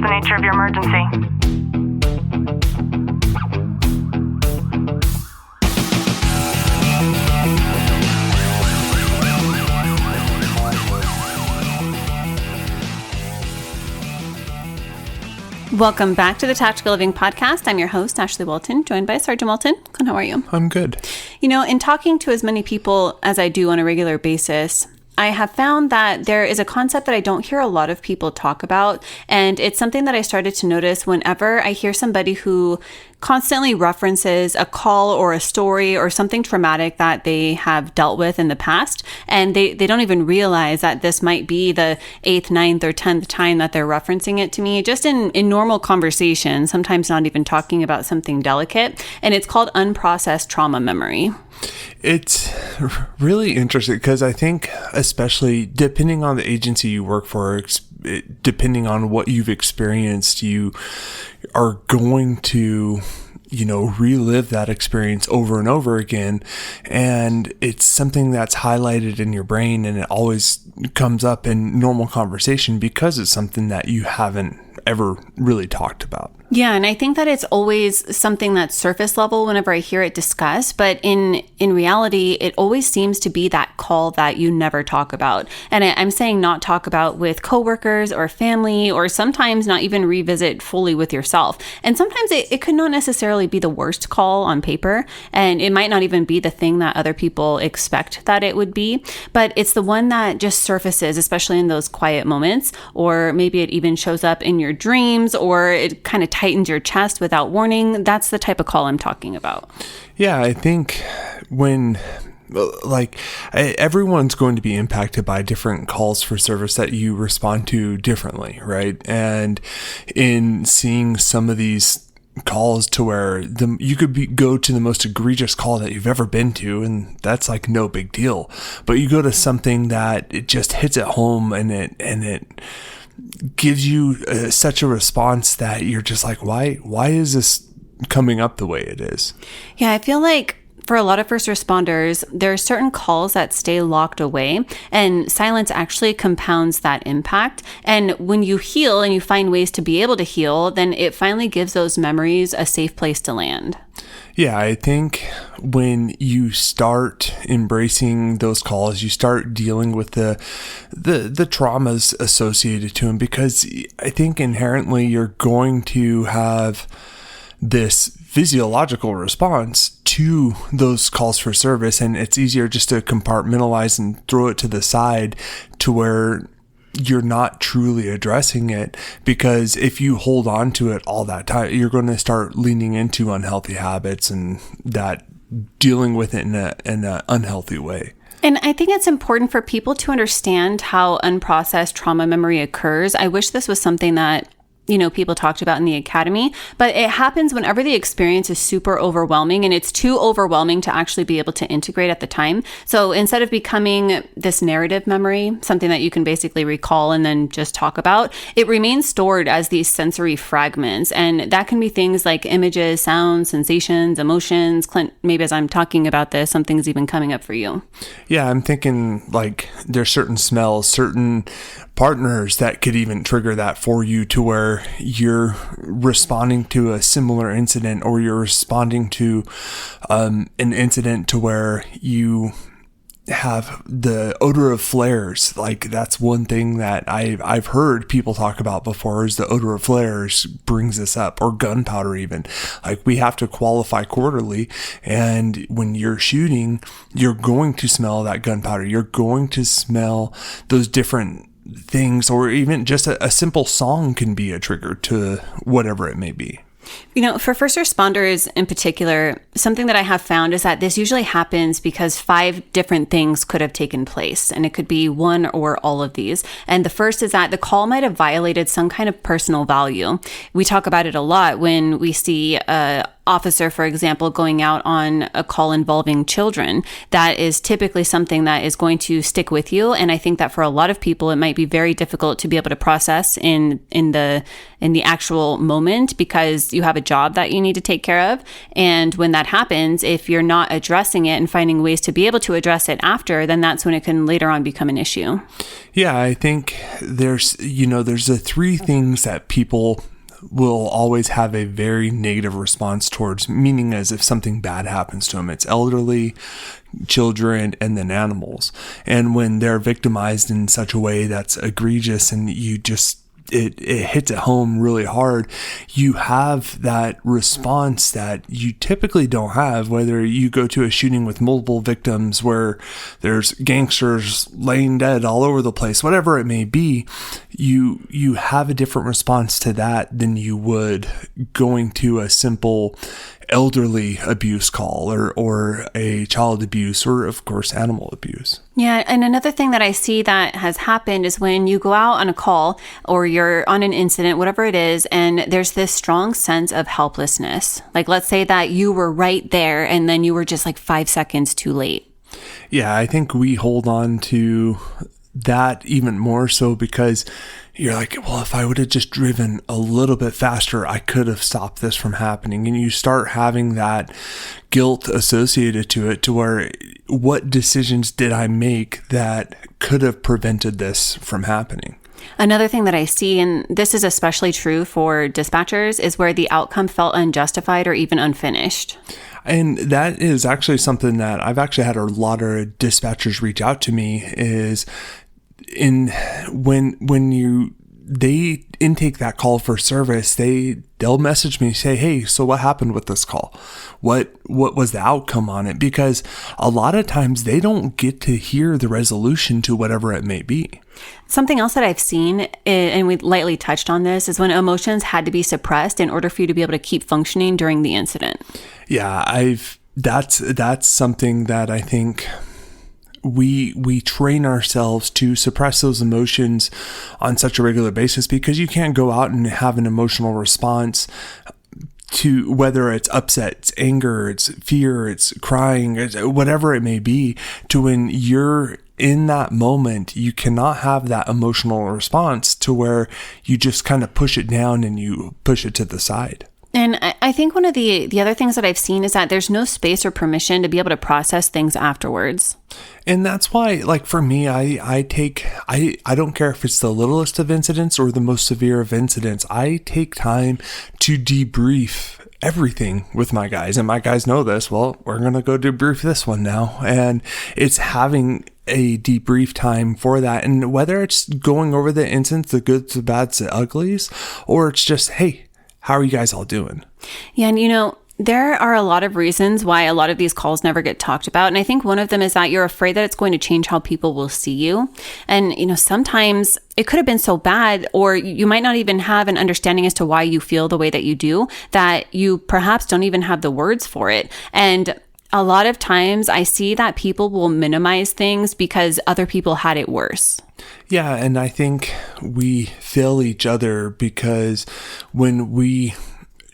the nature of your emergency? Welcome back to the Tactical Living Podcast. I'm your host, Ashley Walton, joined by Sergeant Walton. How are you? I'm good. You know, in talking to as many people as I do on a regular basis, I have found that there is a concept that I don't hear a lot of people talk about, and it's something that I started to notice whenever I hear somebody who constantly references a call or a story or something traumatic that they have dealt with in the past, and they don't even realize that this might be the 8th, 9th, or 10th time that they're referencing it to me, just in normal conversation, sometimes not even talking about something delicate, and it's called unprocessed trauma memory. It's really interesting because I think, especially depending on the agency you work for, depending on what you've experienced, you are going to, relive that experience over and over again. And it's something that's highlighted in your brain, and it always comes up in normal conversation because it's something that you haven't ever really talked about. Yeah, and I think that it's always something that's surface level whenever I hear it discussed, but in reality, it always seems to be that call that you never talk about. And I'm saying not talk about with coworkers or family, or sometimes not even revisit fully with yourself. And sometimes it could not necessarily be the worst call on paper, and it might not even be the thing that other people expect that it would be, but it's the one that just surfaces, especially in those quiet moments, or maybe it even shows up in your dreams, or it kind of tightens your chest without warning. That's the type of call I'm talking about. Yeah, I think when everyone's going to be impacted by different calls for service that you respond to differently, right? And in seeing some of these calls to where you could go to the most egregious call that you've ever been to, and that's like no big deal. But you go to something that it just hits at home, and it gives you such a response that you're just like, why is this coming up the way it is? Yeah, I feel like for a lot of first responders, there are certain calls that stay locked away, and silence actually compounds that impact. And when you heal and you find ways to be able to heal, then it finally gives those memories a safe place to land. Yeah, I think when you start embracing those calls, you start dealing with the traumas associated to them, because I think inherently you're going to have this physiological response to those calls for service, and it's easier just to compartmentalize and throw it to the side to where you're not truly addressing it, because if you hold on to it all that time, you're going to start leaning into unhealthy habits and that dealing with it in an unhealthy way. And I think it's important for people to understand how unprocessed trauma memory occurs. I wish this was something that people talked about in the academy, but it happens whenever the experience is super overwhelming, and it's too overwhelming to actually be able to integrate at the time. So instead of becoming this narrative memory, something that you can basically recall and then just talk about, it remains stored as these sensory fragments. And that can be things like images, sounds, sensations, emotions. Clint, maybe as I'm talking about this, something's even coming up for you. Yeah, I'm thinking like there's certain smells, certain partners that could even trigger that for you, to where you're responding to a similar incident, or you're responding to an incident to where you have the odor of flares. Like that's one thing that I've heard people talk about before, is the odor of flares brings this up, or gunpowder even. Like we have to qualify quarterly, and when you're shooting, you're going to smell that gunpowder. You're going to smell those different things, or even just a simple song can be a trigger to whatever it may be. For first responders in particular, something that I have found is that this usually happens because 5 different things could have taken place, and it could be one or all of these. And the first is that the call might have violated some kind of personal value. We talk about it a lot when we see a officer, for example, going out on a call involving children. That is typically something that is going to stick with you. And I think that for a lot of people, it might be very difficult to be able to process in the actual moment, because you have a job that you need to take care of. And when that happens, if you're not addressing it and finding ways to be able to address it after, then that's when it can later on become an issue. Yeah, I think there's the three things that people will always have a very negative response towards, meaning as if something bad happens to them. It's elderly, children, and then animals. And when they're victimized in such a way that's egregious and it hits it home really hard, you have that response that you typically don't have, whether you go to a shooting with multiple victims where there's gangsters laying dead all over the place, whatever it may be. You have a different response to that than you would going to a simple elderly abuse call or a child abuse or, of course, animal abuse. Yeah. And another thing that I see that has happened is when you go out on a call or you're on an incident, whatever it is, and there's this strong sense of helplessness. Like, let's say that you were right there and then you were just like 5 seconds too late. Yeah, I think we hold on to that even more so because you're like, well, if I would have just driven a little bit faster, I could have stopped this from happening. And you start having that guilt associated to it, to where, what decisions did I make that could have prevented this from happening? Another thing that I see, and this is especially true for dispatchers, is where the outcome felt unjustified or even unfinished. And that is actually something that I've actually had a lot of dispatchers reach out to me, is when they intake that call for service, they'll message me, say, hey, so what happened with this call? What was the outcome on it? Because a lot of times they don't get to hear the resolution to whatever it may be. Something else that I've seen, and we lightly touched on this, is when emotions had to be suppressed in order for you to be able to keep functioning during the incident. Yeah, that's something that I think we train ourselves to suppress those emotions on such a regular basis, because you can't go out and have an emotional response to whether it's upset, it's anger, it's fear, it's crying, it's whatever it may be, to when you're in that moment, you cannot have that emotional response to where you just kind of push it down and you push it to the side. And I think one of the other things that I've seen is that there's no space or permission to be able to process things afterwards. And that's why, like, for me, I don't care if it's the littlest of incidents or the most severe of incidents. I take time to debrief everything with my guys, and my guys know this. Well, we're going to go debrief this one now. And it's having a debrief time for that. And whether it's going over the incidents, the goods, the bads, the uglies, or it's just, hey, how are you guys all doing? Yeah, and there are a lot of reasons why a lot of these calls never get talked about. And I think one of them is that you're afraid that it's going to change how people will see you. And, sometimes it could have been so bad, or you might not even have an understanding as to why you feel the way that you do, that you perhaps don't even have the words for it. And a lot of times I see that people will minimize things because other people had it worse. Yeah, and I think we fail each other because when we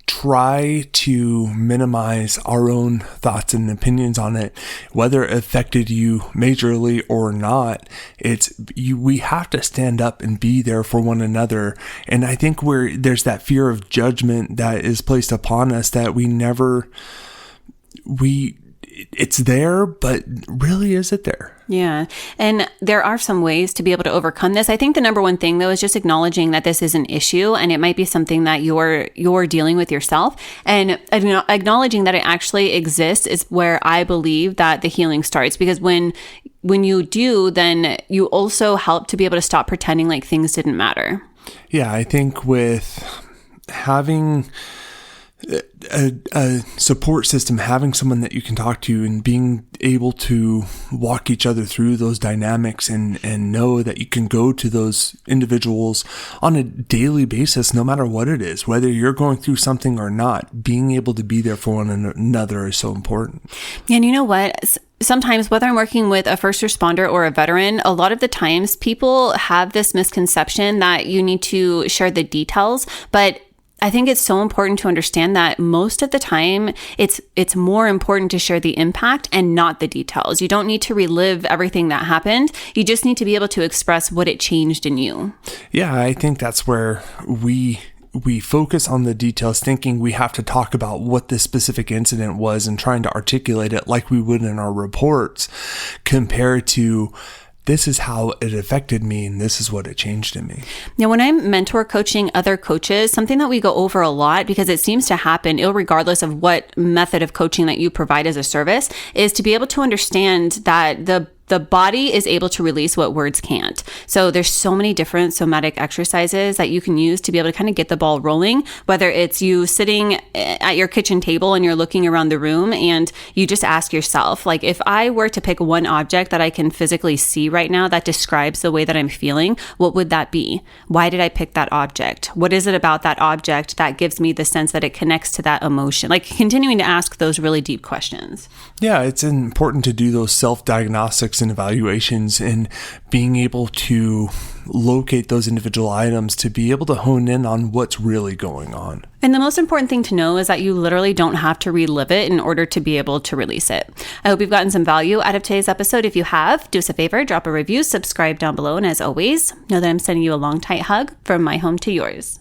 try to minimize our own thoughts and opinions on it, whether it affected you majorly or not, we have to stand up and be there for one another. And I think there's that fear of judgment that is placed upon us that it's there, but really, is it there? Yeah. And there are some ways to be able to overcome this. I think the number one thing, though, is just acknowledging that this is an issue and it might be something that you're dealing with yourself. And acknowledging that it actually exists is where I believe that the healing starts. Because when you do, then you also help to be able to stop pretending like things didn't matter. Yeah, I think with having a support system, having someone that you can talk to and being able to walk each other through those dynamics and know that you can go to those individuals on a daily basis, no matter what it is, whether you're going through something or not, being able to be there for one another is so important. And you know what? Sometimes, whether I'm working with a first responder or a veteran, a lot of the times people have this misconception that you need to share the details, but I think it's so important to understand that most of the time it's more important to share the impact and not the details. You don't need to relive everything that happened. You just need to be able to express what it changed in you. Yeah, I think that's where we focus on the details, thinking we have to talk about what this specific incident was and trying to articulate it like we would in our reports, compared to this is how it affected me and this is what it changed in me. Now, when I'm mentor coaching other coaches, something that we go over a lot, because it seems to happen regardless of what method of coaching that you provide as a service, is to be able to understand that the body is able to release what words can't. So there's so many different somatic exercises that you can use to be able to kind of get the ball rolling, whether it's you sitting at your kitchen table and you're looking around the room and you just ask yourself, like, if I were to pick one object that I can physically see right now that describes the way that I'm feeling, what would that be? Why did I pick that object? What is it about that object that gives me the sense that it connects to that emotion? Like, continuing to ask those really deep questions. Yeah, it's important to do those self-diagnostics and evaluations and being able to locate those individual items to be able to hone in on what's really going on. And the most important thing to know is that you literally don't have to relive it in order to be able to release it. I hope you've gotten some value out of today's episode. If you have, do us a favor, drop a review, subscribe down below. And as always, know that I'm sending you a long, tight hug from my home to yours.